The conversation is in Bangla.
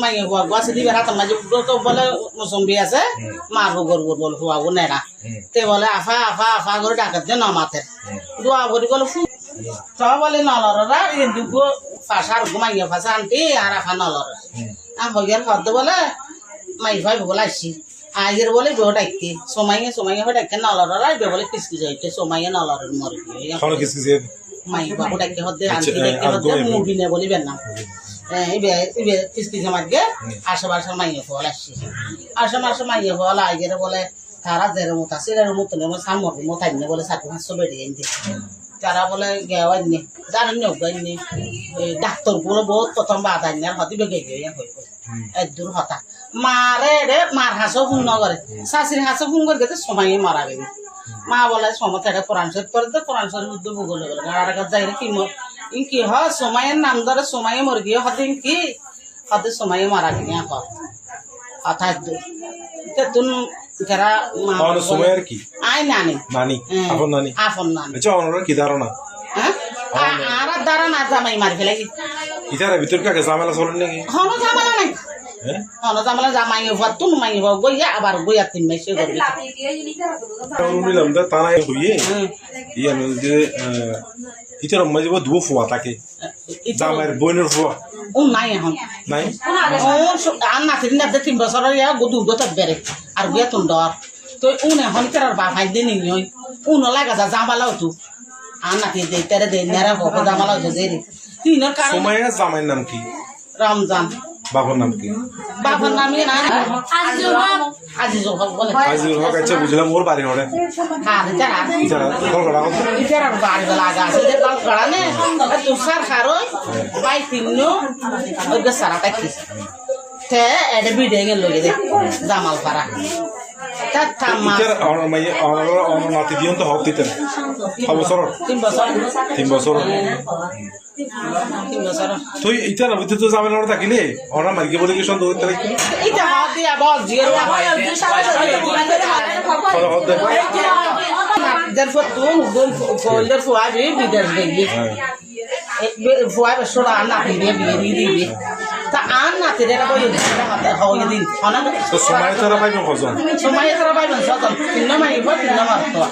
মাইয়ে হুয়া গুয়া সিদি বেড়াতাম মাঝে তো বলে মুসম্বি আছে মারবো গরবো বলে হুয়াবো নেড়া তে বলে আফা আফা আফা করে ডাকাত দিয়ে নমাতে দোয়া করি বলে সব বলে নলরা দুগো ফাঁসার মাইয়ে ফাঁসা আনটি আর আফা নলরা হইয়ার হদ বলে মাই ভাই বলে আসছি আগের বলে বেহ ডাকতে সোমাইয়ে সোমাইয়ে হয়ে ডাকতে নলরা বে বলে কিসকি যাইতে সোমাইয়ে নলরের মরে মাই বাবু ডাকতে হদে আনটি ডাকতে হদে মুভি নে বলিবেন না কিস্তি জমা দিয়ে আশেপাশের মাইয়ে ফল আসছি আশেপাশে মাইয়ে ফল আইগের বলে তারা জের মতো আছে এর মতো নেই সামর মোথাই নে বলে 400 বেড়ে গেছে তারা বলে গেওয়াই নে জানেন নি ডাক্তার গুলো বহুত প্রথম বাধা নিয়ে হতে বেগে গিয়ে হয়ে এক দূর হতা মারে রে মার হাসও ফোন করে শাশুড়ি হাসও ফোন করে গেছে সময় মারা গেছে মা বলে সময় থেকে কোরআন শরীফ করে তো কোরআন শরীফ উদ্যোগ বলে গেল গাড়ার কাছে যাই কি ইনকি হ সময়ের নাম ধরে সময়ে মরে গিয়ে হতে ইনকি হতে সময়ে মারা গিয়ে কথা তুন যারা সময়ের কি আই নানি নানি আপন নানি আপন নানি আচ্ছা ওনার কি ধারণা হ্যাঁ আর ধারণা জামাই মারি ফেলে ইতার ভিতর কাকে ঝামেলা চলেন নাকি হনো ঝামেলা নাই হনো ঝামেলা জামাই হওয়া তুন মাই হওয়া গইয়া আবার গইয়া তিন মাসে করবি নিলাম দা তারা হইয়ে ইয়া যে ইতার মাঝে দুও ফুয়া থাকে জামাইয়ের বোনের ফুয়া ও নাই এখন নাই ও আর না তিন না 3 বছর ইয়া গদু গত বেরে আর গিয়া তুন ডর তো উন এখন কেরার বাপাই দিন নই উন লাগা যা জামালাও তু আর না তে দে তেরে দে নেরা হক জামালাও যে রে তিনের কারণে সময়ের জামাইয়ের নাম কি রমজান বাবার নাম কি বাবার নামই না আজিজুল হক বলে আজিজুল হক আচ্ছা বুঝলাম ওর বাড়ি ওরে হ্যাঁ যারা কলকাতা যারা বাড়ি লাগা আছে যে কলকাতা নে তুষার খারো বাই তিননো ওই সারাটা কি তে এডে বিডে গেল লগে দে জামাল পাড়া তার থামা ইতার অন নাতি দিন তো হক দিতেন 3 বছর 3 বছর 3 বছর তুই ইতার ভিতরে তো জামেলা থাকিলে ওরা মার্কে বলে কি সন্দেহ হইতে লাগবে এটা হাত দিয়া বল জিরো দেখো তুই ফোল্ডার ফুয়াবি বিদার দেবি ফুয়াব সোরা না দিবে দিবে তা আর না তেরে কই হাতে হয় দিন অনা তো সময় তারা পাইবেন কজন সময় তারা পাইবেন সজন তিন মাই তিন মাস তো